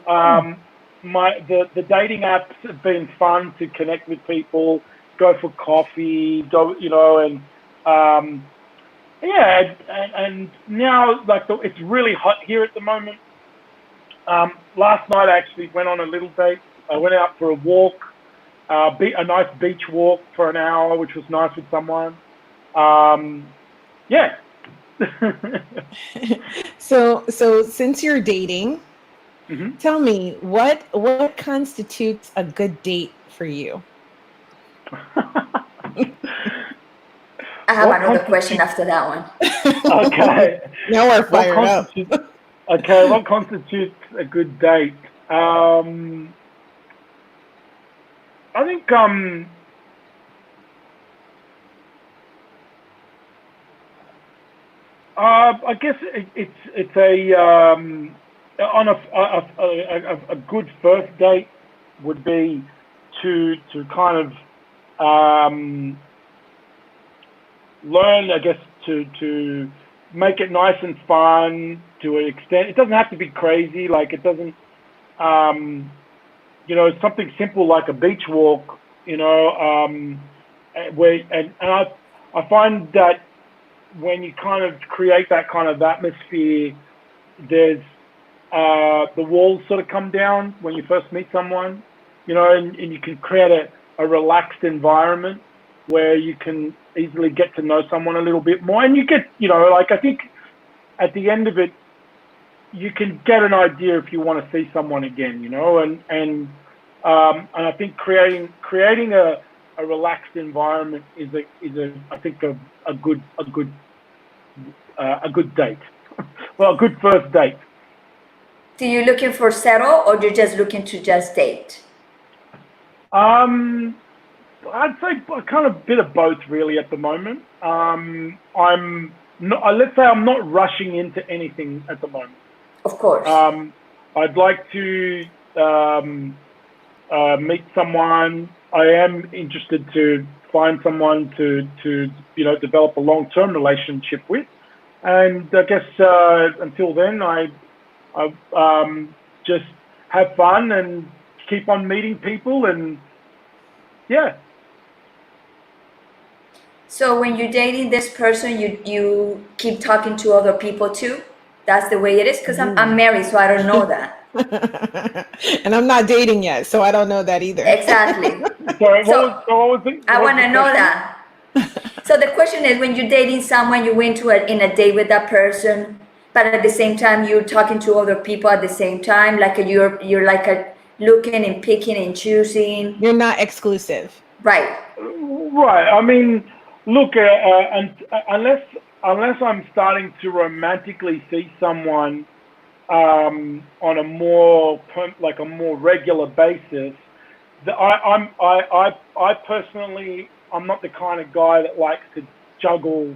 the dating apps have been fun to connect with people, go for coffee, and now it's really hot here at the moment. Last night I actually went on a little date. I went out for a walk, a nice beach walk for an hour, which was nice with someone. So since you're dating, tell me what constitutes a good date for you? I have another question after that one. Okay. Now we're fired up. Okay, what constitutes a good date? I think I guess it's a good first date would be to kind of learn, I guess, to make it nice and fun to an extent. It doesn't have to be crazy. Like, it doesn't, something simple like a beach walk, where, and I find that when you kind of create that kind of atmosphere, there's, the walls sort of come down when you first meet someone, and you can create a relaxed environment where you can easily get to know someone a little bit more. And you get, I think at the end of it, you can get an idea if you want to see someone again, and I think creating a relaxed environment is I think a good date. Well, a good first date. Do you looking for settle, or you're just looking to just date? I'd say kind of a bit of both, really, at the moment. I'm not, let's say I'm not rushing into anything at the moment. Of course. I'd like to meet someone. I am interested to find someone to develop a long-term relationship with. And I guess until then, I just have fun and keep on meeting people, and So when you're dating this person, you keep talking to other people too? That's the way it is? Because I'm married, so I don't know that. And I'm not dating yet, so I don't know that either. Exactly. Sorry, So what was it? I want to know that. So the question is, when you're dating someone, you went in a date with that person, but at the same time you're talking to other people at the same time, like you're like looking and picking and choosing. You're not exclusive. Right. Right. I mean, look, unless I'm starting to romantically see someone on a more regular basis, I personally, I'm not the kind of guy that likes to juggle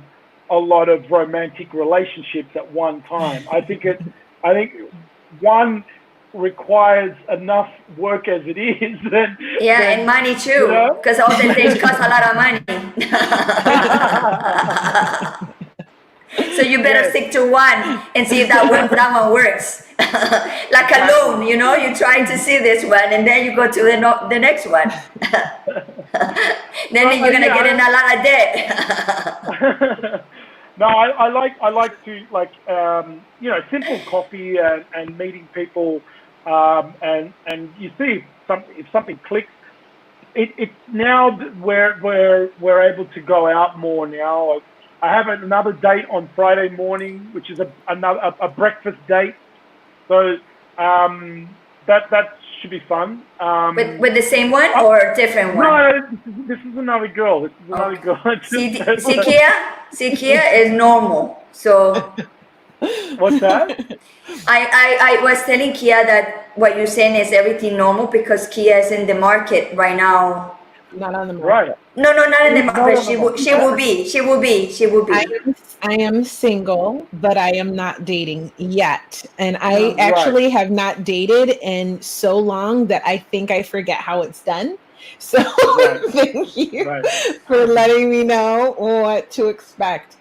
a lot of romantic relationships at one time. I think requires enough work as it is, then and money too, because all the things cost a lot of money. So you better stick to one and see if that one works. Like a loan, you try to see this one and then you go to the next one. Then you're gonna get in a lot of debt. No, I like to simple coffee and meeting people, and you see if something clicks. It's now we're able to go out more now. I have another date on Friday morning, which is a breakfast date. So that should be fun. With the same one or different one? No, this is another girl. See, Kia is normal. So what's that? I was telling Kia that what you're saying is everything normal because Kia is in the market right now. Not on the market. Right. No, not in the market. She will be. I am single, but I am not dating yet. And I actually have not dated in so long that I think I forget how it's done. So thank you for letting me know what to expect.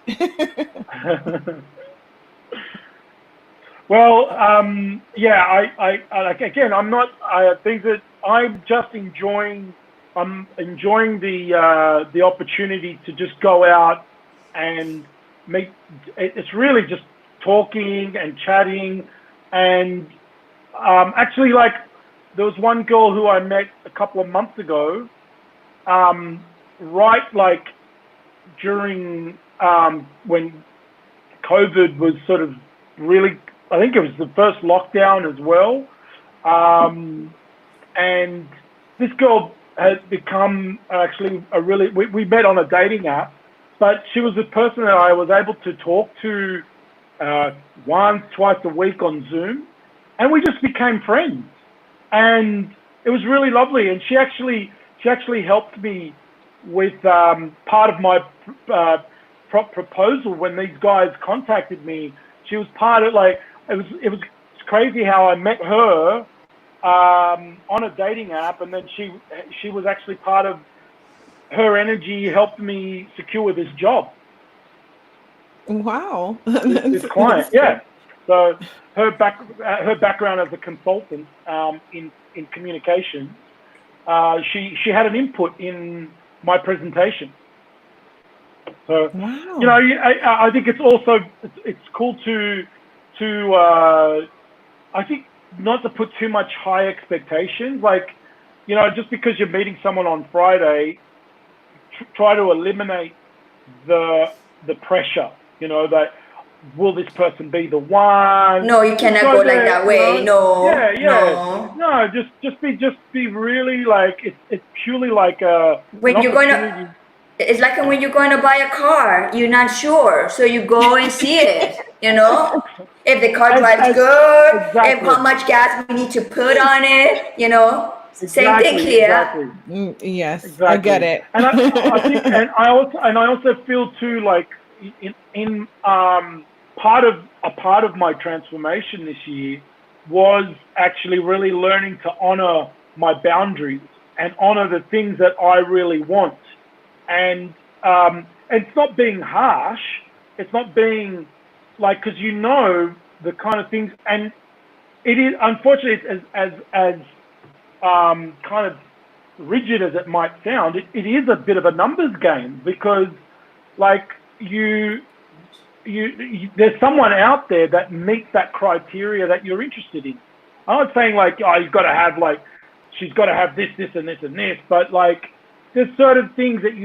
Well, I like, again, I'm not, I think that I'm just enjoying the opportunity to just go out and meet. It's really just talking and chatting, and actually, like, there was one girl who I met a couple of months ago, right, like, during when COVID was sort of really, I think it was the first lockdown as well, and this girl has become actually we met on a dating app, but she was the person that I was able to talk to once, twice a week on Zoom, and we just became friends, and it was really lovely. And she actually helped me with part of my proposal when these guys contacted me. She was part of, like, it was crazy how I met her on a dating app, and then she was actually part of, her energy helped me secure this job. Wow. This client, yeah. So her background as a consultant in communication, she had an input in my presentation. So wow. I think it's also it's cool to I think not to put too much high expectations. Like, just because you're meeting someone on Friday, try to eliminate the pressure. That will this person be the one? No, you cannot go like that way. No. Yeah. No, just be really, like, it's purely like a. When you're gonna. It's like when you're going to buy a car, you're not sure, so you go and see it, if the car drives good, if how much gas we need to put on it, Same thing here. Exactly. Yes, exactly. I get it. And I think, and I also feel too, like, in part of my transformation this year was actually really learning to honor my boundaries and honor the things that I really want. And it's not being harsh. It's not being like, because the kind of things, and it is, unfortunately, as kind of rigid as it might sound, it is a bit of a numbers game, because, like, you there's someone out there that meets that criteria that you're interested in. I'm not saying, like, you've got to have, like, she's got to have this, and this, and this, but, like, there's certain things that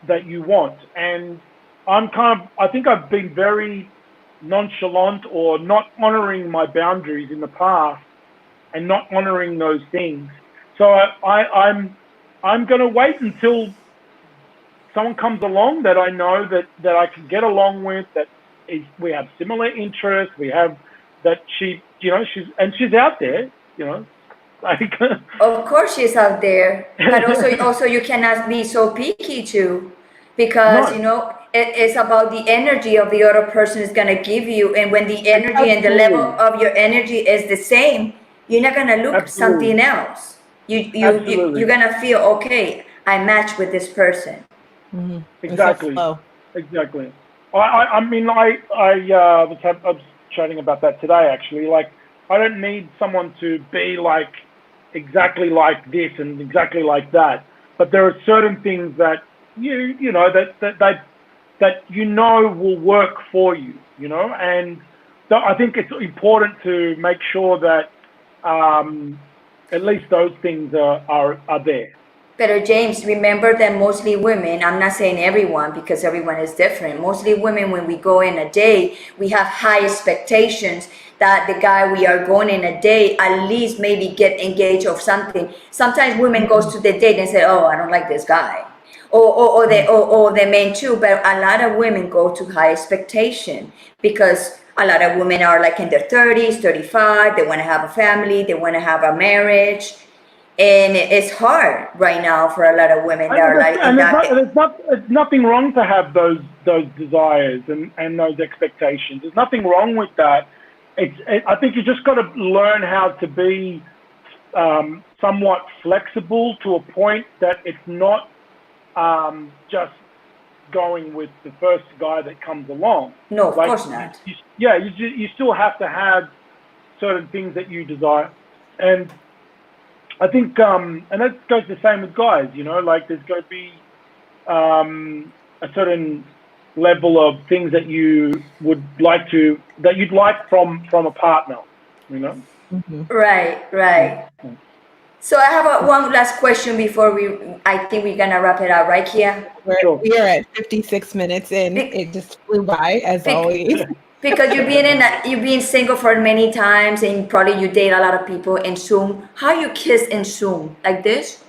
that you want. And I think I've been very nonchalant or not honoring my boundaries in the past and not honoring those things. So I'm going to wait until someone comes along that I know that I can get along with, we have similar interests, we have that she's out there, Of course she's out there, but also you cannot be so picky too, because it's about the energy of the other person is going to give you, and when the energy and the level Absolutely. of your energy is the same, you're not going to look Absolutely. something else. Absolutely. You're going to feel, okay, I match with this person. Mhm. It's a Exactly. flow. Exactly. I mean, I was chatting about that today, actually. Like, I don't need someone to be like exactly like this and exactly like that, but there are certain things that you know that you know will work for you, you know, and I think it's important to make sure that at least those things are there. But James, remember that mostly women, I'm not saying everyone because everyone is different. Mostly women, when we go in a date, we have high expectations that the guy we are going in a date at least maybe get engaged or something. Sometimes women goes to the date and say, oh, I don't like this guy. Or the men too, but a lot of women go to high expectation because a lot of women are like in their 30s, 35, they want to have a family, they want to have a marriage. And it's hard right now for a lot of women that are like in that. There's nothing wrong to have those desires and those expectations. There's nothing wrong with that. I think you just got to learn how to be somewhat flexible to a point that it's not just going with the first guy that comes along. No, of course not. You still have to have certain things that you desire, and I think, and that goes the same with guys, you know, like there's got to be a certain level of things that you would like that you'd like from a partner, you know? Mm-hmm. Right. So I have one last question before I think we're going to wrap it up right here. We are at 56 minutes in. It just flew by as always. Because you've been single for many times and probably you date a lot of people in Zoom. How you kiss in Zoom? Like this?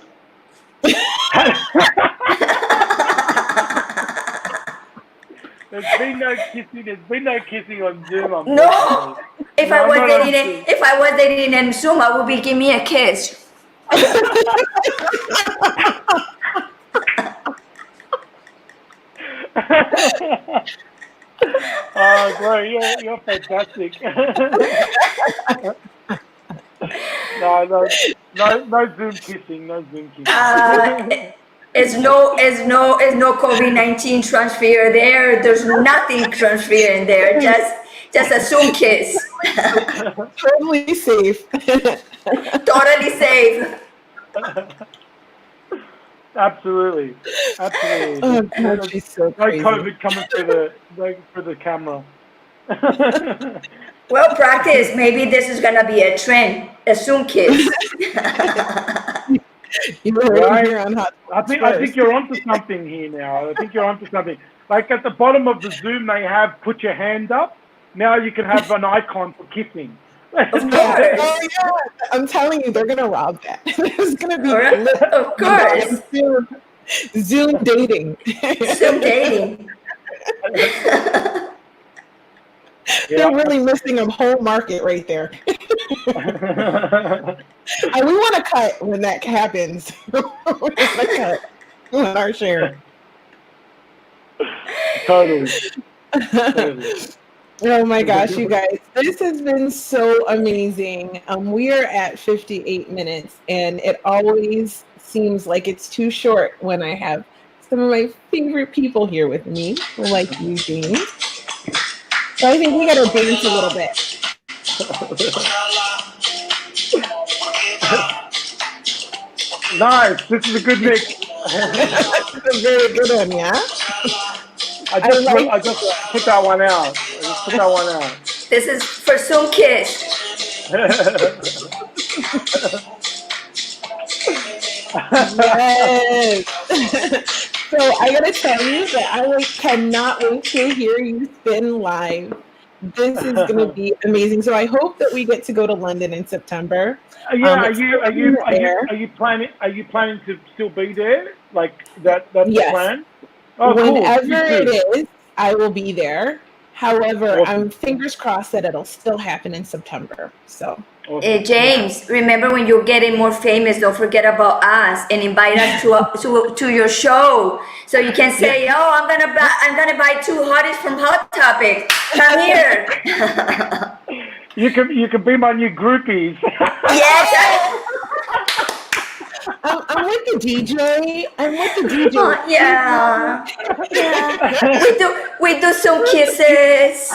There's been no kissing. There's been no kissing on Zoom. No. If I was dating in Zoom, I would be give me a kiss. Oh, Gloria, you're fantastic. No Zoom kissing. No Zoom kissing. It's no COVID-19 transfer there. There's nothing transfer in there. Just a Zoom kiss. Totally safe. Totally safe. Absolutely. Oh, God, she's so crazy. No COVID coming through the camera. Well, practice. Maybe this is gonna be a trend. A Zoom kiss. I think you're onto something here now. I think you're onto something. Like at the bottom of the Zoom, they have put your hand up. Now you can have an icon for kissing. Of course. Oh, yeah. I'm telling you, they're gonna rob that. There's gonna be of course. Zoom dating. Zoom dating. They're really missing a whole market right there. And we want to cut when that happens. We want our share. Totally. Oh my gosh, you guys, this has been so amazing. We are at 58 minutes, and it always seems like it's too short when I have some of my favorite people here with me, like you, James. So I think we got to dance a little bit. Nice. This is a good mix. This is a very good one, yeah? I just put that one out. This is for Zoom kiss. Yes. So I gotta tell you that I cannot wait to hear you spin live. This is gonna be amazing. So I hope that we get to go to London in September. Yeah, are you planning to still be there? Like that's yes. the plan? Oh, Whenever cool. it is, I will be there. However, Awesome. I'm fingers crossed that it'll still happen in September. So, Awesome. James, remember when you're getting more famous, don't forget about us and invite us to your show, so you can say, "Oh, I'm gonna buy 2 hotties from Hot Topic. Come here." You can be my new groupies. Yes. I'm with the DJ. I'm with the DJ. Oh, yeah. Yeah. We do some kisses.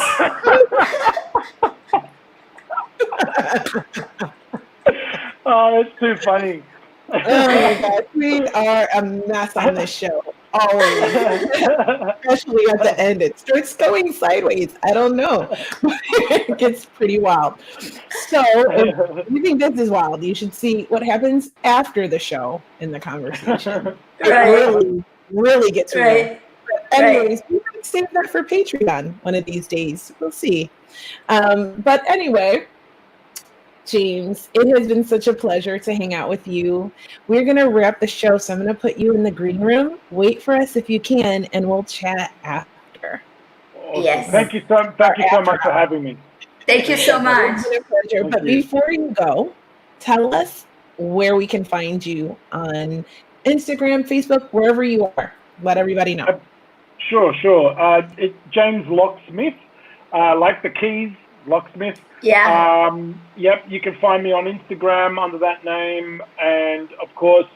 Oh, that's too funny. Oh my God, we are a mess on this show, always. Especially at the end, it starts going sideways. I don't know. It gets pretty wild. So, if you think this is wild, you should see what happens after the show in the conversation. It Right. really gets real. Right. But anyways, we might save that for Patreon one of these days. We'll see. But anyway, James, it has been such a pleasure to hang out with you. We're going to wrap the show, so I'm going to put you in the green room. Wait for us if you can, and we'll chat after. Awesome. Yes. Thank you so much for having me. Thank you so much. It's been a pleasure. But before you go, tell us where we can find you on Instagram, Facebook, wherever you are. Let everybody know. Sure. It's James Locksmith, like the keys, Locksmith. Yeah. Yep, you can find me on Instagram under that name, and of course,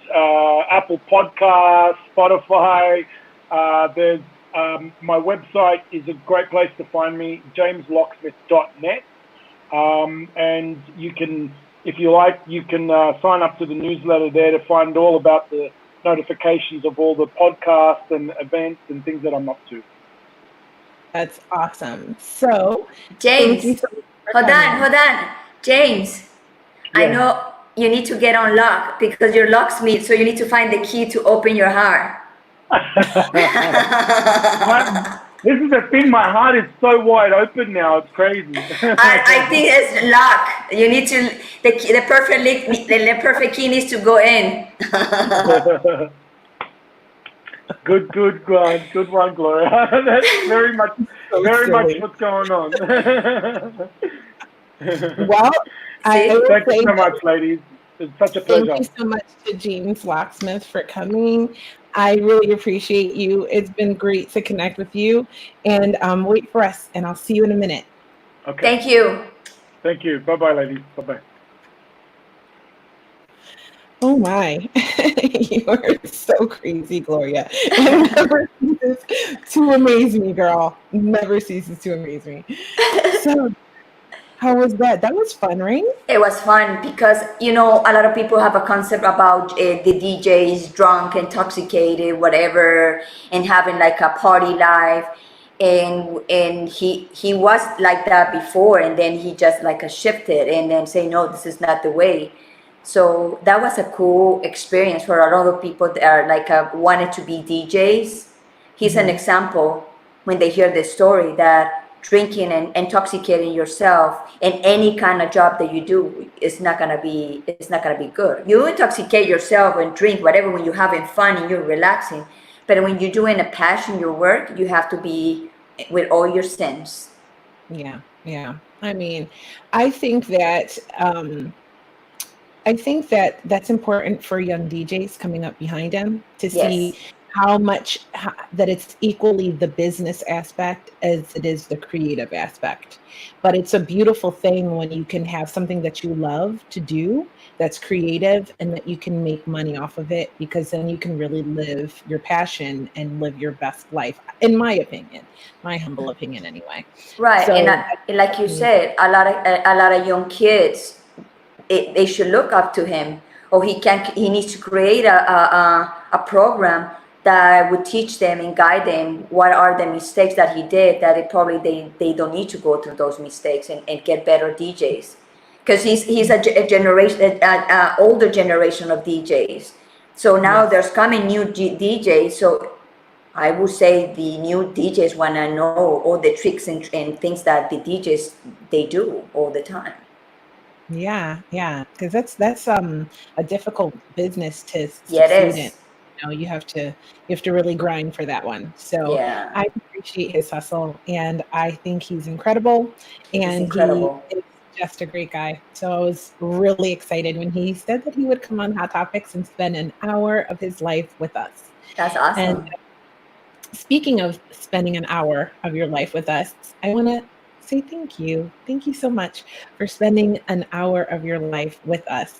Apple Podcasts, Spotify. There's my website is a great place to find me, jameslocksmith.net. And you can, if you like, you can sign up to the newsletter there to find all about the notifications of all the podcasts and events and things that I'm up to. That's awesome. So, James, hold on. James, Yeah. I know you need to get on lock because you're locksmith, so you need to find the key to open your heart. This is the thing, my heart is so wide open now, it's crazy. I think it's lock. You need to, the perfect key needs to go in. Good one, Gloria. That's very much what's going on. Well, thank you so much, ladies. It's such a pleasure. Thank you so much to James Locksmith for coming. I really appreciate you. It's been great to connect with you. And wait for us, and I'll see you in a minute. Okay. Thank you. Thank you. Bye-bye, ladies. Bye-bye. Oh my, you are so crazy, Gloria. It never ceases to amaze me, girl. Never ceases to amaze me. So, how was that? That was fun, right? It was fun because, a lot of people have a concept about the DJs drunk, intoxicated, whatever, and having like a party life. And he was like that before, and then he just like shifted and then say, no, this is not the way. So that was a cool experience for a lot of people that are like wanted to be DJs. He's an example when they hear this story that drinking and intoxicating yourself in any kind of job that you do is not gonna be good. You intoxicate yourself and drink whatever when you're having fun and you're relaxing, but when you're doing a passion, your work, you have to be with all your sense. Yeah. I mean, I think that that's important for young DJs coming up behind him to see how much that it's equally the business aspect as it is the creative aspect. But it's a beautiful thing when you can have something that you love to do that's creative and that you can make money off of it, because then you can really live your passion and live your best life, in my opinion, my humble opinion anyway. Right. So, and like you said, a lot of young kids, they should look up to him, or he needs to create a program that would teach them and guide them what are the mistakes that he did, that they don't need to go through those mistakes and get better DJs, because he's a generation, older generation of DJs. So now there's coming new DJs. So I would say the new DJs want to know all the tricks and things that the DJs they do all the time. Yeah, because that's a difficult business to Yeah, it succeed in. is. You have to really grind for that one. So Yeah. I appreciate his hustle, and I think he's incredible, It's and he incredible. is just a great guy. So I was really excited when he said that he would come on Hot Topics and spend an hour of his life with us. That's And awesome. speaking of spending an hour of your life with us, I want to say thank you. Thank you so much for spending an hour of your life with us.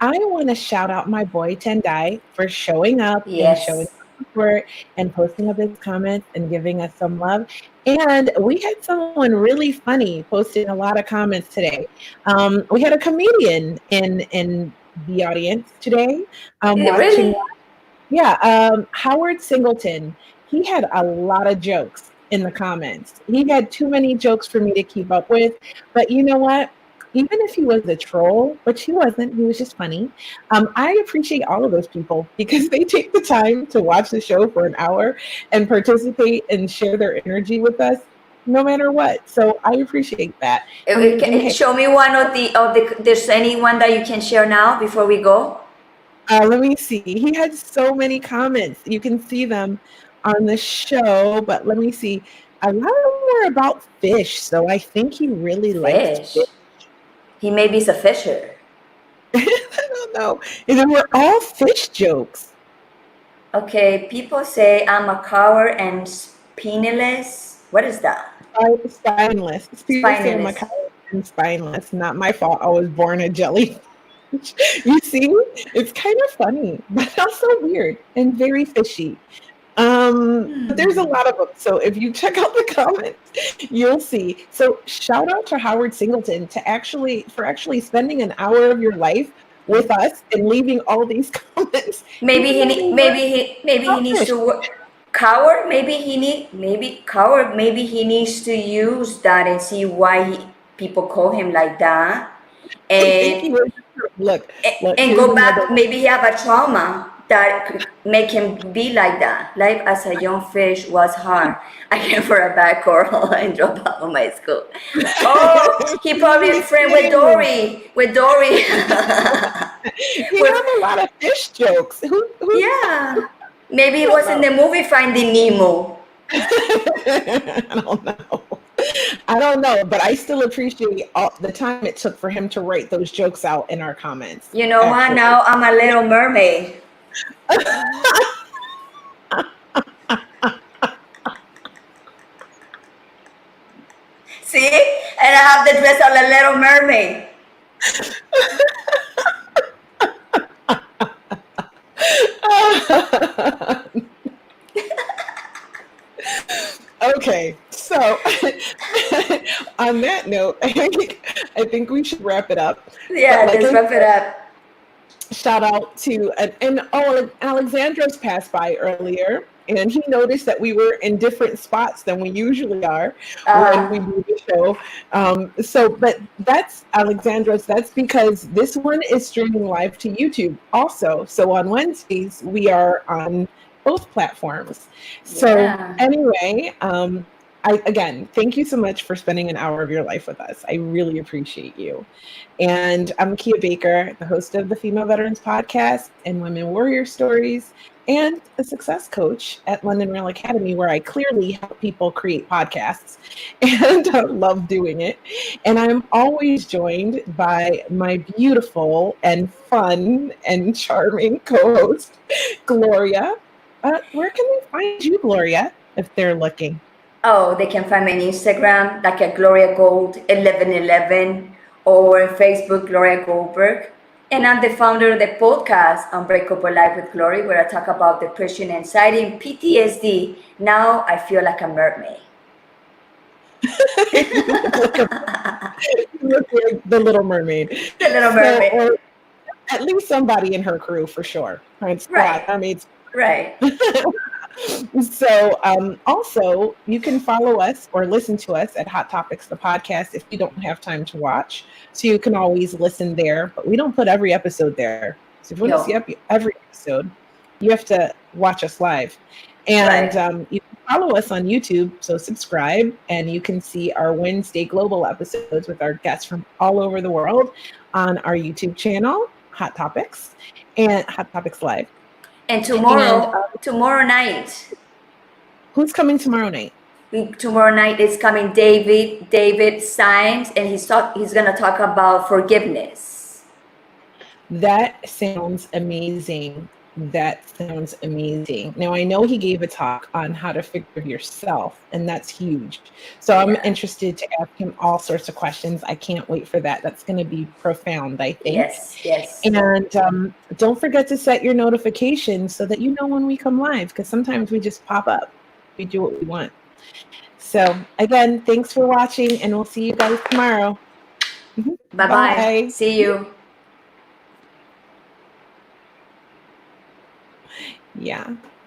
I want to shout out my boy Tendai for showing up and showing Yes. support and posting up his comments and giving us some love. And we had someone really funny posting a lot of comments today. We had a comedian in the audience today watching. Really? Yeah, Howard Singleton, he had a lot of jokes in the comments. He had too many jokes for me to keep up with. But you know what? Even if he was a troll, which he wasn't, he was just funny. I appreciate all of those people because they take the time to watch the show for an hour and participate and share their energy with us, no matter what. So I appreciate that. And hey, Show me one of the. There's anyone that you can share now before we go? let me see. He had so many comments. You can see them on the show, but let me see. A lot of them were about fish, so I think he really likes fish. Fish. He maybe is a fisher. I don't know. And they were all fish jokes. Okay, people say I'm a coward and spineless. What is that? Spineless. People say I'm a Spineless. coward and spineless. Not my fault. I was born a jellyfish. You see, it's kind of funny, but also weird and very fishy. But there's a lot of them. So if you check out the comments, you'll see. So shout out to Howard Singleton for actually spending an hour of your life with us and leaving all these comments. Maybe even though they maybe he were needs fish. to coward. Maybe coward. Maybe he needs to use that and see why people call him like that, I think and he was look. and Here's go another back. one. Maybe he have a trauma that could make him be like that. Life as a young fish was hard. I came for a bad coral and dropped out of my school. Oh, he probably friend with Dory. With Dory. He had a lot of fish jokes. Yeah. Maybe it was in the movie Finding Nemo. I don't know, but I still appreciate all the time it took for him to write those jokes out in our comments. You know what? Now I'm a little mermaid. See? And I have the dress of a little mermaid. Okay, so on that note, I think we should wrap it up. Yeah, let's wrap it up. Shout out to Alexandros passed by earlier, and he noticed that we were in different spots than we usually are when we do the show. But that's Alexandros. That's because this one is streaming live to YouTube also. So on Wednesdays we are on both platforms. So anyway, again, thank you so much for spending an hour of your life with us. I really appreciate you. And I'm Kia Baker, the host of the Female Veterans Podcast and Women Warrior Stories, and a success coach at London Rail Academy, where I clearly help people create podcasts and love doing it. And I'm always joined by my beautiful and fun and charming co-host, Gloria. Where can they find you, Gloria, if they're looking? Oh, they can find me on Instagram, like at Gloria Gold 1111, or Facebook, Gloria Goldberg. And I'm the founder of the podcast, Unbreakable Life with Glory, where I talk about depression, anxiety, and PTSD. Now I feel like a mermaid. You look like the Little Mermaid. The Little Mermaid. Or at least somebody in her crew for sure. Right. Right. So also you can follow us or listen to us at Hot Topics, the podcast, if you don't have time to watch. So you can always listen there, but we don't put every episode there. So if you want to see every episode, you have to watch us live. And you can follow us on YouTube, so subscribe, and you can see our Wednesday global episodes with our guests from all over the world on our YouTube channel, Hot Topics, and Hot Topics Live. And tomorrow night. Who's coming tomorrow night? Tomorrow night is coming David Symes, and he's gonna talk about forgiveness. That sounds amazing. That sounds amazing. Now, I know he gave a talk on how to forgive yourself, and that's huge. So I'm Yeah. interested to ask him all sorts of questions. I can't wait for that. That's going to be profound, I think. Yes. And don't forget to set your notifications so that you know when we come live, because sometimes we just pop up. We do what we want. So again, thanks for watching, and we'll see you guys tomorrow. Bye-bye. Bye. See you. Yeah.